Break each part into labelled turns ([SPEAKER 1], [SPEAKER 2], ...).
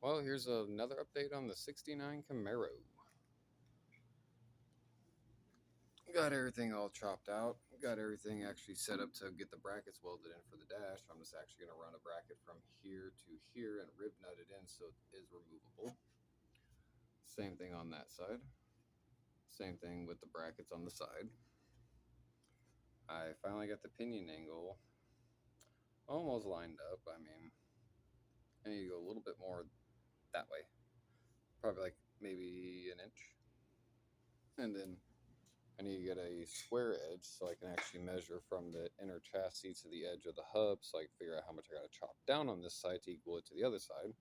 [SPEAKER 1] Well, here's another update on the 69 Camaro. Got everything all chopped out. Got everything actually set up to get the brackets welded in for the dash. I'm just actually going to run a bracket from here to here and rib nut it in so it is removable. Same thing on that side. Same thing with the brackets on the side. I finally got the pinion angle almost lined up. I need to go a little bit more that way. Probably like maybe an inch. And then I need to get a square edge so I can actually measure from the inner chassis to the edge of the hub so I can figure out how much I got to chop down on this side to equal it to the other side.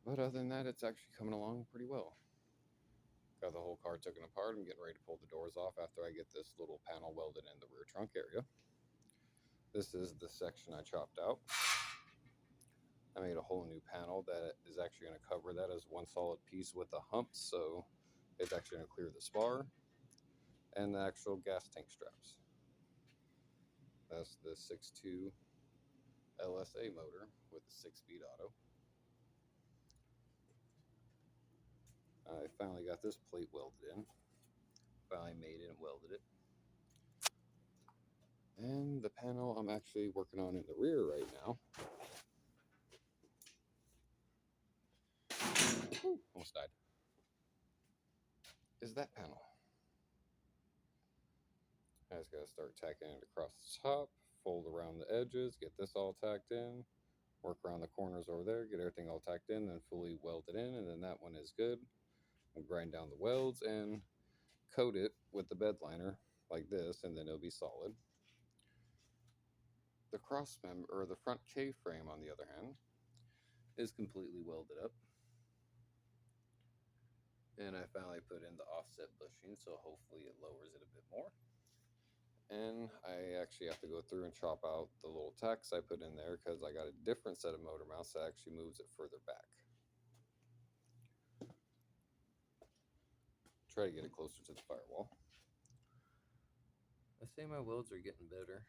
[SPEAKER 1] But other than that, it's actually coming along pretty well. Got the whole car taken apart. I'm getting ready to pull the doors off after I get this little panel welded in the rear trunk area. This is the section I chopped out. I made a whole new panel that is actually going to cover that as one solid piece with a hump, so it's actually going to clear the spar and the actual gas tank straps. That's the 6.2 LSA motor with the 6-speed auto. I finally got this plate welded in. Finally made it and welded it. And the panel I'm actually working on in the rear right now. Almost died. Is that panel. I just gotta start tacking it across the top, fold around the edges, get this all tacked in, work around the corners over there, get everything all tacked in, then fully weld it in, and then that one is good. We'll grind down the welds and coat it with the bed liner like this, and then it'll be solid. The cross member, or the front K-frame on the other hand, is completely welded up. And I finally put in the offset bushing, so hopefully it lowers it a bit more. And I actually have to go through and chop out the little tacks I put in there because I got a different set of motor mounts that actually moves it further back. Try to get it closer to the firewall. I say my welds are getting better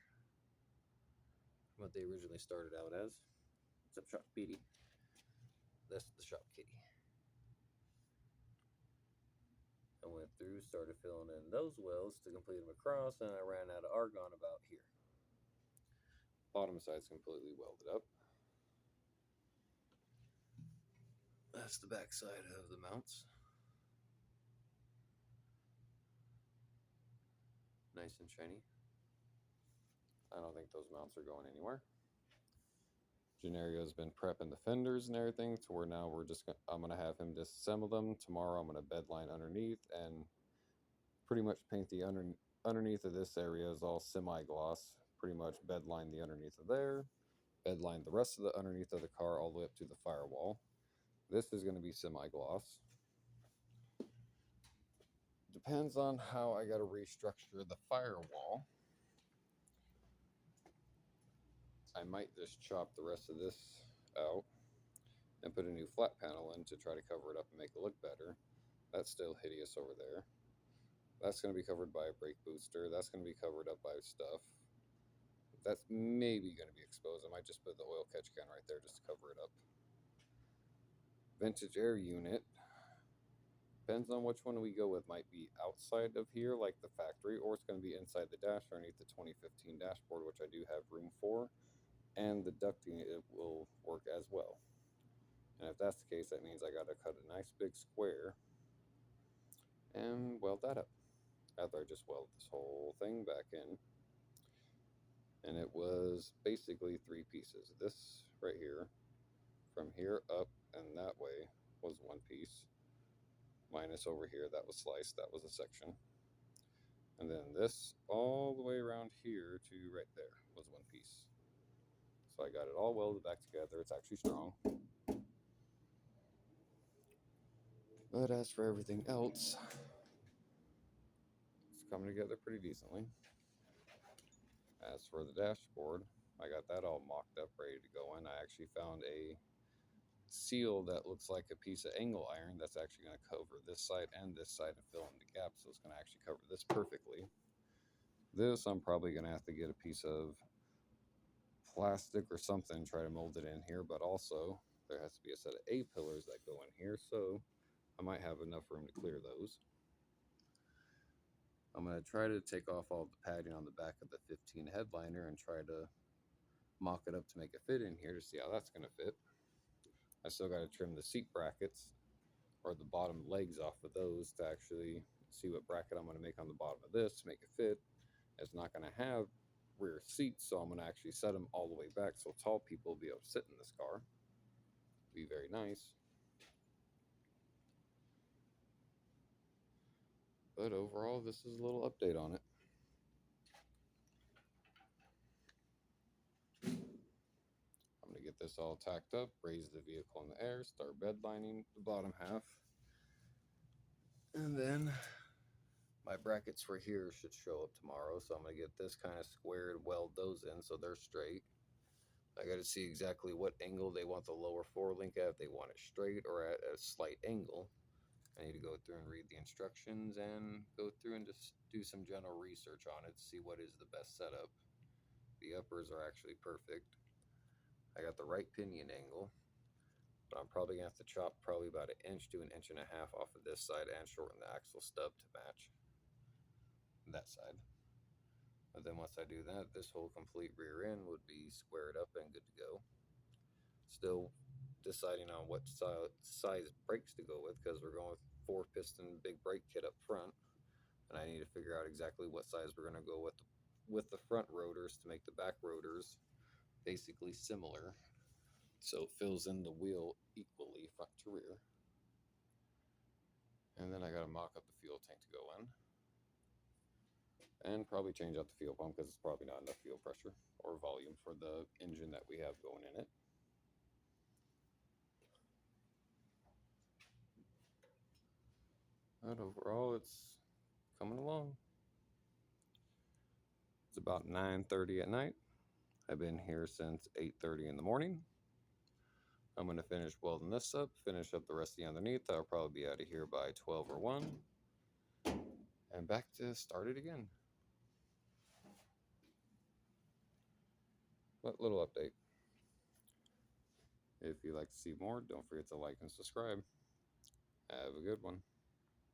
[SPEAKER 1] from what they originally started out as. What's up, Shop Petey? That's the Shop Kitty. I went through, started filling in those welds to complete them across, and I ran out of argon about here. Bottom side's completely welded up. That's the back side of the mounts. Nice and shiny. I don't think those mounts are going anywhere. Genario's been prepping the fenders and everything to where now I'm gonna have him disassemble them. Tomorrow I'm gonna bed line underneath and pretty much paint the underneath of this area is all semi-gloss. Pretty much bed line the underneath of there, bed line the rest of the underneath of the car all the way up to the firewall. This is gonna be semi-gloss. Depends on how I gotta restructure the firewall. I might just chop the rest of this out and put a new flat panel in to try to cover it up and make it look better. That's still hideous over there. That's going to be covered by a brake booster. That's going to be covered up by stuff. That's maybe going to be exposed. I might just put the oil catch can right there just to cover it up. Vintage air unit. Depends on which one we go with. Might be outside of here like the factory, or it's going to be inside the dash underneath the 2015 dashboard, which I do have room for. And the ducting, it will work as well. And if that's the case, that means I got to cut a nice big square and weld that up. After I just weld this whole thing back in. And it was basically 3 pieces. This right here, from here up and that way was 1 piece. Minus over here, that was sliced, that was a section. And then this all the way around here to right there was 1 piece. So I got it all welded back together. It's actually strong. But as for everything else, it's coming together pretty decently. As for the dashboard, I got that all mocked up, ready to go in. I actually found a seal that looks like a piece of angle iron that's actually going to cover this side and this side and fill in the gap, so it's going to actually cover this perfectly. This I'm probably going to have to get a piece of plastic or something, try to mold it in here, but also there has to be a set of A pillars that go in here, so I might have enough room to clear those. I'm going to try to take off all the padding on the back of the 15 headliner and try to mock it up to make it fit in here to see how that's going to fit. I still got to trim the seat brackets or the bottom legs off of those to actually see what bracket I'm going to make on the bottom of this to make it fit. It's not going to have rear seats, so I'm going to actually set them all the way back so tall people will be able to sit in this car. Be very nice. But overall, this is a little update on it. I'm going to get this all tacked up, raise the vehicle in the air, start bed lining the bottom half. And then my brackets for here should show up tomorrow, so I'm going to get this kind of squared, weld those in so they're straight. I got to see exactly what angle they want the lower forelink at, if they want it straight or at a slight angle. I need to go through and read the instructions and go through and just do some general research on it to see what is the best setup. The uppers are actually perfect. I got the right pinion angle, but I'm probably going to have to chop probably about 1 inch to 1.5 inches off of this side and shorten the axle stub to match that side. But then once I do that, this whole complete rear end would be squared up and good to go. Still deciding on what size brakes to go with, because we're going with 4-piston big brake kit up front, and I need to figure out exactly what size we're going to go with the front rotors to make the back rotors basically similar, so it fills in the wheel equally front to rear. And then I got to mock up the fuel tank to go in, and probably change out the fuel pump because it's probably not enough fuel pressure or volume for the engine that we have going in it. But overall, it's coming along. It's about 9:30 at night. I've been here since 8:30 in the morning. I'm going to finish welding this up, finish up the rest of the underneath. I'll probably be out of here by 12 or 1. And back to start it again. But little update. If you'd like to see more, don't forget to like and subscribe. Have a good one.